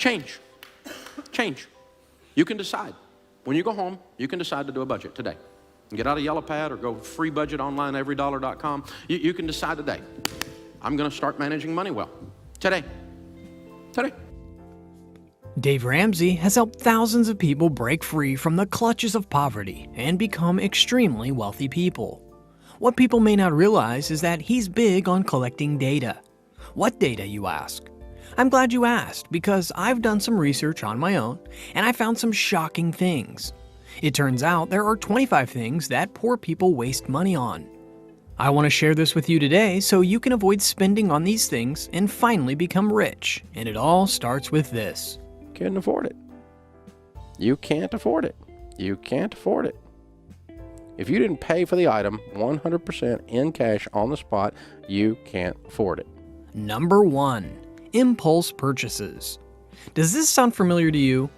Change. Change. You can decide. When you go home, you can decide to do a budget today. Get out a yellow pad or go free budget online, everydollar.com. You can decide today. I'm going to start managing money well. Today. Today. Dave Ramsey has helped thousands of people break free from the clutches of poverty and become extremely wealthy people. What people may not realize is that he's big on collecting data. What data, you ask? I'm glad you asked, because I've done some research on my own and I found some shocking things. It turns out there are 25 things that poor people waste money on. I want to share this with you today so you can avoid spending on these things and finally become rich. And it all starts with this. Can't afford it. You can't afford it. You can't afford it. If you didn't pay for the item 100% in cash on the spot, you can't afford it. Number 1. Impulse purchases. Does this sound familiar to you?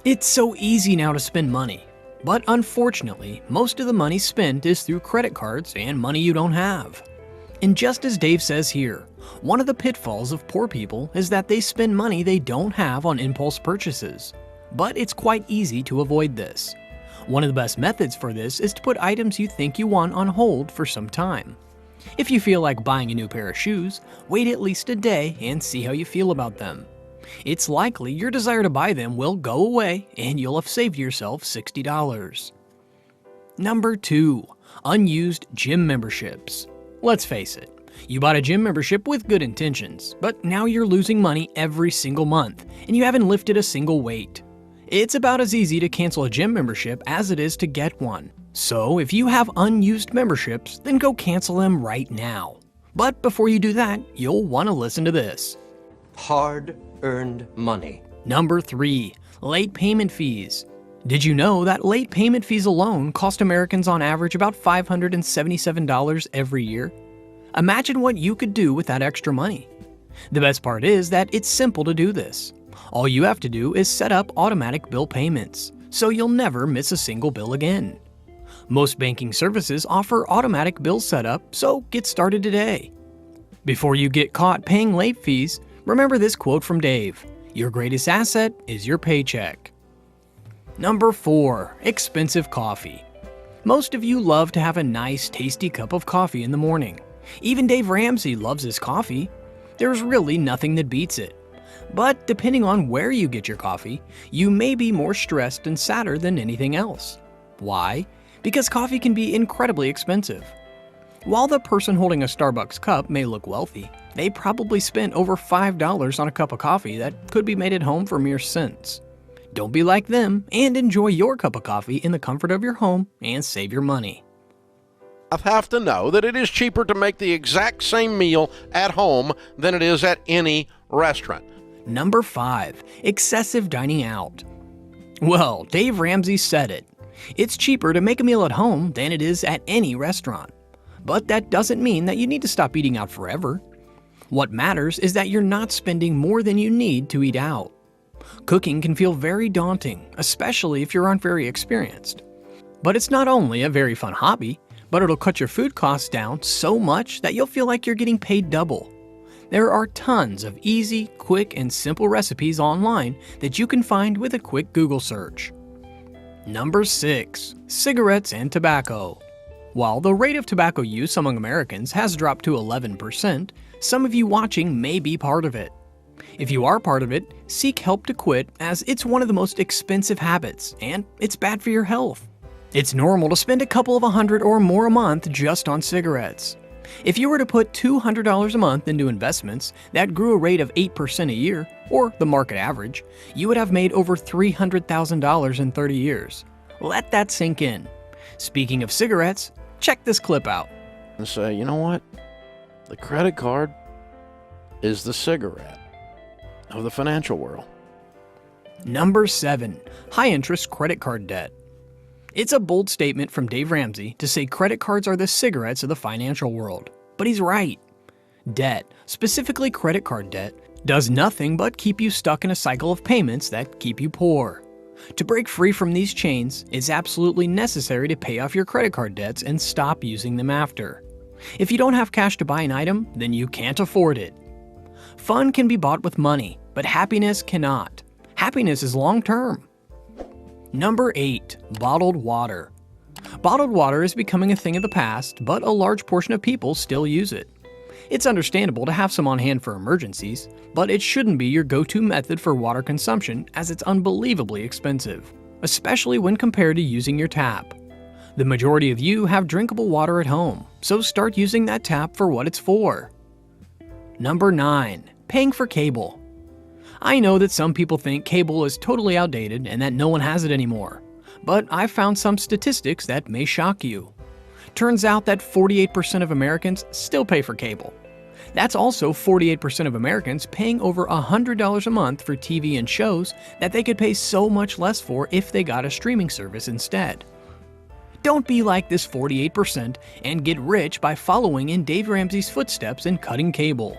It's so easy now to spend money, but unfortunately, most of the money spent is through credit cards and money you don't have. And just as Dave says here, one of the pitfalls of poor people is that they spend money they don't have on impulse purchases. But it's quite easy to avoid this. One of the best methods for this is to put items you think you want on hold for some time. If you feel like buying a new pair of shoes, wait at least a day and see how you feel about them. It's likely your desire to buy them will go away and you'll have saved yourself $60. Number 2. Unused gym memberships. Let's face it, you bought a gym membership with good intentions, but now you're losing money every single month and you haven't lifted a single weight. It's about as easy to cancel a gym membership as it is to get one. So if you have unused memberships, then go cancel them right now. But before you do that, you'll want to listen to this. Hard-earned money. Number 3. Late payment fees. Did you know that late payment fees alone cost Americans on average about $577 every year? Imagine what you could do with that extra money. The best part is that it's simple to do this. All you have to do is set up automatic bill payments, so you'll never miss a single bill again. Most banking services offer automatic bill setup, so get started today. Before you get caught paying late fees, remember this quote from Dave: "Your greatest asset is your paycheck." Number 4. Expensive coffee. Most of you love to have a nice, tasty cup of coffee in the morning. Even Dave Ramsey loves his coffee. There's really nothing that beats it. But depending on where you get your coffee, you may be more stressed and sadder than anything else. Why? Because coffee can be incredibly expensive. While the person holding a Starbucks cup may look wealthy, they probably spent over $5 on a cup of coffee that could be made at home for mere cents. Don't be like them and enjoy your cup of coffee in the comfort of your home and save your money. I have to know that it is cheaper to make the exact same meal at home than it is at any restaurant. Number 5. Excessive dining out. Well, Dave Ramsey said it. It's cheaper to make a meal at home than it is at any restaurant. But that doesn't mean that you need to stop eating out forever. What matters is that you're not spending more than you need to eat out. Cooking can feel very daunting, especially if you aren't very experienced. But it's not only a very fun hobby, but it'll cut your food costs down so much that you'll feel like you're getting paid double. There are tons of easy, quick, and simple recipes online that you can find with a quick Google search. Number 6. Cigarettes and tobacco. While the rate of tobacco use among Americans has dropped to 11%, some of you watching may be part of it. If you are part of it, seek help to quit, as it's one of the most expensive habits and it's bad for your health. It's normal to spend a couple of $100 or more a month just on cigarettes. If you were to put $200 a month into investments that grew a rate of 8% a year, or the market average, you would have made over $300,000 in 30 years. Let that sink in. Speaking of cigarettes, check this clip out. And say, you know what? The credit card is the cigarette of the financial world. Number 7. High-interest credit card debt. It's a bold statement from Dave Ramsey to say credit cards are the cigarettes of the financial world. But he's right. Debt, specifically credit card debt, does nothing but keep you stuck in a cycle of payments that keep you poor. To break free from these chains, it's absolutely necessary to pay off your credit card debts and stop using them after. If you don't have cash to buy an item, then you can't afford it. Fun can be bought with money, but happiness cannot. Happiness is long-term. Number 8. Bottled water. Bottled water is becoming a thing of the past, but a large portion of people still use it. It's understandable to have some on hand for emergencies, but it shouldn't be your go-to method for water consumption as it's unbelievably expensive, especially when compared to using your tap. The majority of you have drinkable water at home, so start using that tap for what it's for. Number 9. Paying for cable. I know that some people think cable is totally outdated and that no one has it anymore, but I've found some statistics that may shock you. Turns out that 48% of Americans still pay for cable. That's also 48% of Americans paying over $100 a month for TV and shows that they could pay so much less for if they got a streaming service instead. Don't be like this 48% and get rich by following in Dave Ramsey's footsteps and cutting cable.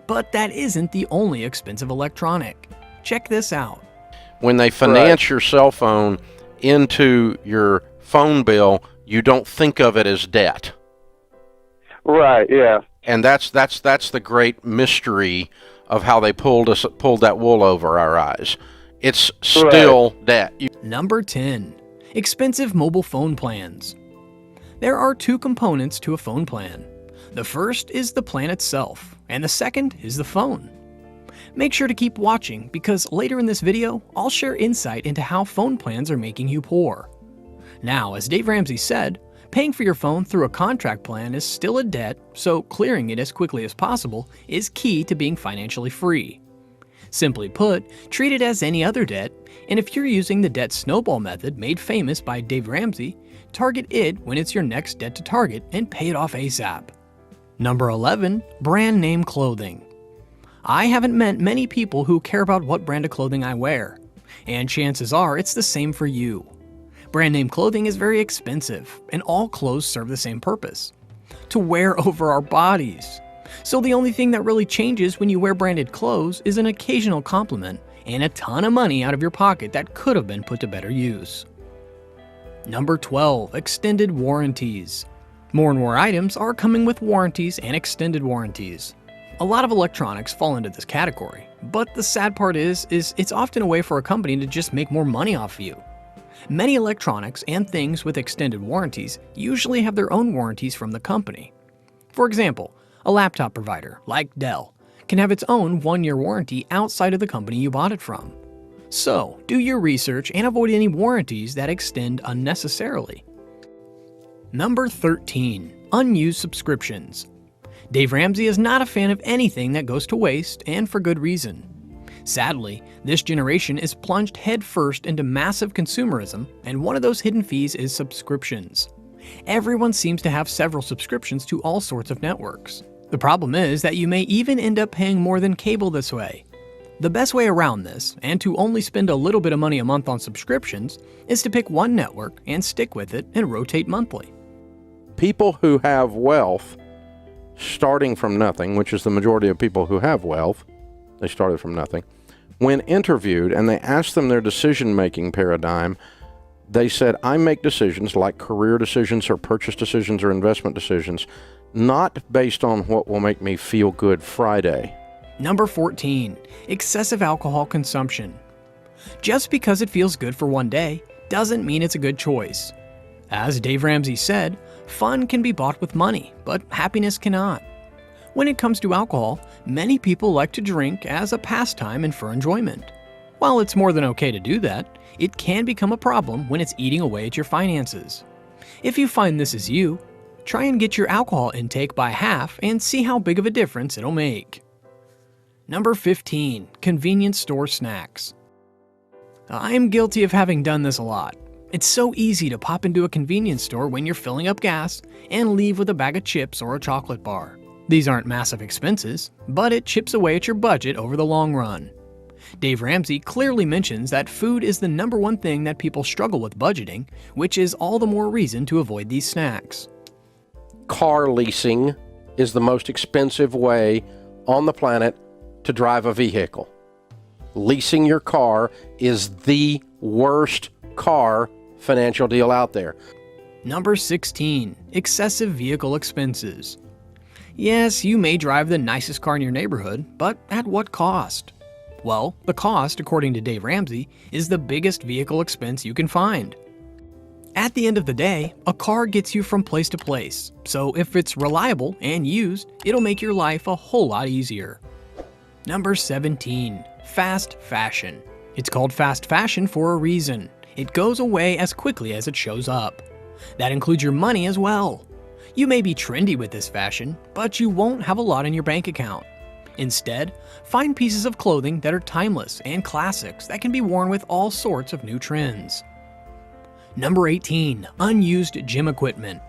But that isn't the only expensive electronic. Check this out. When they finance your cell phone into your phone bill, you don't think of it as debt. Right, yeah. And that's the great mystery of how they pulled that wool over our eyes. It's still debt. Number 10. Expensive mobile phone plans. There are 2 components to a phone plan. The first is the plan itself, and the second is the phone. Make sure to keep watching because later in this video, I'll share insight into how phone plans are making you poor. Now, as Dave Ramsey said, paying for your phone through a contract plan is still a debt, so clearing it as quickly as possible is key to being financially free. Simply put, treat it as any other debt, and if you're using the debt snowball method made famous by Dave Ramsey, target it when it's your next debt to target and pay it off ASAP. Number 11. Brand name clothing. I haven't met many people who care about what brand of clothing I wear, and chances are it's the same for you. Brand name clothing is very expensive, and all clothes serve the same purpose: to wear over our bodies. So the only thing that really changes when you wear branded clothes is an occasional compliment and a ton of money out of your pocket that could have been put to better use. Number 12. Extended warranties. More and more items are coming with warranties and extended warranties. A lot of electronics fall into this category, but the sad part is it's often a way for a company to just make more money off you. Many electronics and things with extended warranties usually have their own warranties from the company. For example, a laptop provider, like Dell, can have its own 1-year warranty outside of the company you bought it from. So, do your research and avoid any warranties that extend unnecessarily. Number 13. Unused subscriptions. Dave Ramsey is not a fan of anything that goes to waste, and for good reason. Sadly, this generation is plunged headfirst into massive consumerism, and one of those hidden fees is subscriptions. Everyone seems to have several subscriptions to all sorts of networks. The problem is that you may even end up paying more than cable this way. The best way around this, and to only spend a little bit of money a month on subscriptions, is to pick one network and stick with it and rotate monthly. People who have wealth starting from nothing, which is the majority of people who have wealth, they started from nothing. When interviewed and they asked them their decision-making paradigm, they said, I make decisions like career decisions or purchase decisions or investment decisions, not based on what will make me feel good Friday. Number 14. Excessive alcohol consumption. Just because it feels good for one day doesn't mean it's a good choice. As Dave Ramsey said, fun can be bought with money, but happiness cannot. When it comes to alcohol, many people like to drink as a pastime and for enjoyment. While it's more than okay to do that, it can become a problem when it's eating away at your finances. If you find this is you, try and get your alcohol intake by half and see how big of a difference it'll make. Number 15. Convenience store snacks. I am guilty of having done this a lot. It's so easy to pop into a convenience store when you're filling up gas and leave with a bag of chips or a chocolate bar. These aren't massive expenses, but it chips away at your budget over the long run. Dave Ramsey clearly mentions that food is the number one thing that people struggle with budgeting, which is all the more reason to avoid these snacks. Car leasing is the most expensive way on the planet to drive a vehicle. Leasing your car is the worst car financial deal out there. Number 16. Excessive vehicle expenses. Yes, you may drive the nicest car in your neighborhood, but at what cost? Well, the cost, according to Dave Ramsey, is the biggest vehicle expense you can find. At the end of the day, a car gets you from place to place, so if it's reliable and used, it'll make your life a whole lot easier. Number 17. Fast fashion. It's called fast fashion for a reason. It goes away as quickly as it shows up. That includes your money as well. You may be trendy with this fashion, but you won't have a lot in your bank account. Instead, find pieces of clothing that are timeless and classics that can be worn with all sorts of new trends. Number 18. Unused gym equipment.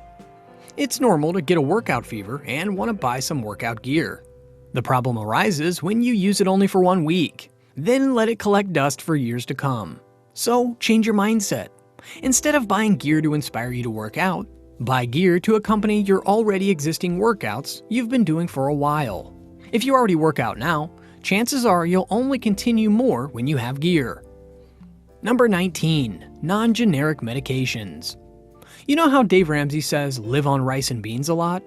It's normal to get a workout fever and want to buy some workout gear. The problem arises when you use it only for 1 week, then let it collect dust for years to come. So change your mindset. Instead of buying gear to inspire you to work out, buy gear to accompany your already existing workouts you've been doing for a while. If you already work out now, chances are you'll only continue more when you have gear. Number 19. Non-generic medications. You know how Dave Ramsey says live on rice and beans a lot?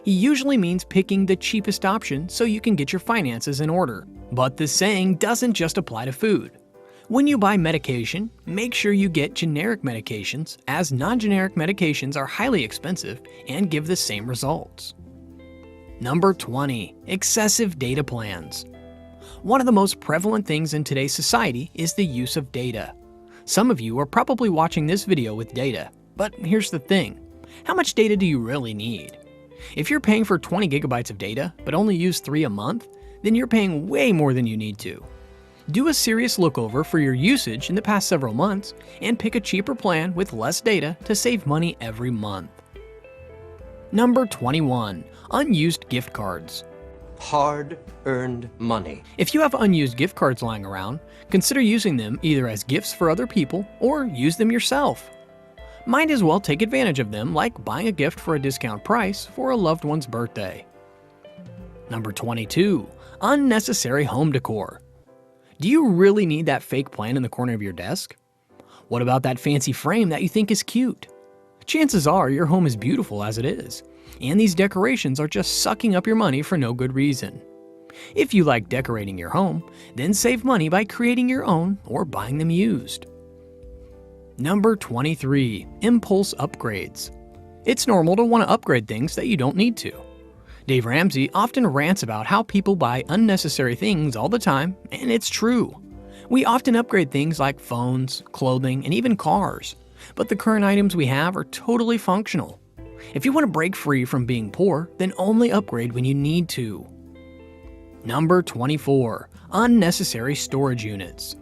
He usually means picking the cheapest option so you can get your finances in order. But this saying doesn't just apply to food. When you buy medication, make sure you get generic medications, as non-generic medications are highly expensive and give the same results. Number 20. Excessive data plans. One of the most prevalent things in today's society is the use of data. Some of you are probably watching this video with data, but here's the thing. How much data do you really need? If you're paying for 20 gigabytes of data, but only use 3 a month, then you're paying way more than you need to. Do a serious look over for your usage in the past several months and pick a cheaper plan with less data to save money every month. Number 21. Unused gift cards. Hard-earned money. If you have unused gift cards lying around, consider using them either as gifts for other people or use them yourself. Might as well take advantage of them, like buying a gift for a discount price for a loved one's birthday. Number 22. Unnecessary home decor. Do you really need that fake plant in the corner of your desk? What about that fancy frame that you think is cute? Chances are your home is beautiful as it is, and these decorations are just sucking up your money for no good reason. If you like decorating your home, then save money by creating your own or buying them used. Number 23. Impulse upgrades. It's normal to want to upgrade things that you don't need to. Dave Ramsey often rants about how people buy unnecessary things all the time, and it's true. We often upgrade things like phones, clothing, and even cars, but the current items we have are totally functional. If you want to break free from being poor, then only upgrade when you need to. Number 24. Unnecessary storage units.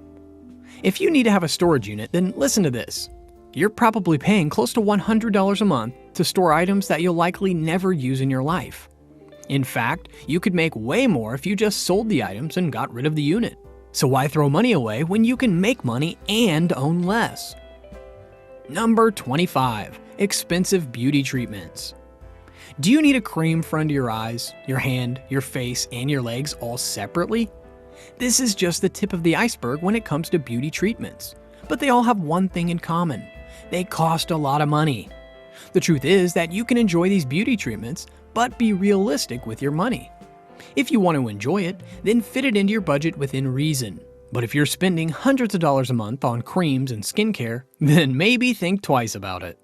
If you need to have a storage unit, then listen to this. You're probably paying close to $100 a month to store items that you'll likely never use in your life. In fact, you could make way more if you just sold the items and got rid of the unit. So why throw money away when you can make money and own less? Number 25. Expensive beauty treatments. Do you need a cream for under your eyes, your hand, your face, and your legs all separately? This is just the tip of the iceberg when it comes to beauty treatments, but they all have one thing in common. They cost a lot of money. The truth is that you can enjoy these beauty treatments, but be realistic with your money. If you want to enjoy it, then fit it into your budget within reason. But if you're spending hundreds of dollars a month on creams and skincare, then maybe think twice about it.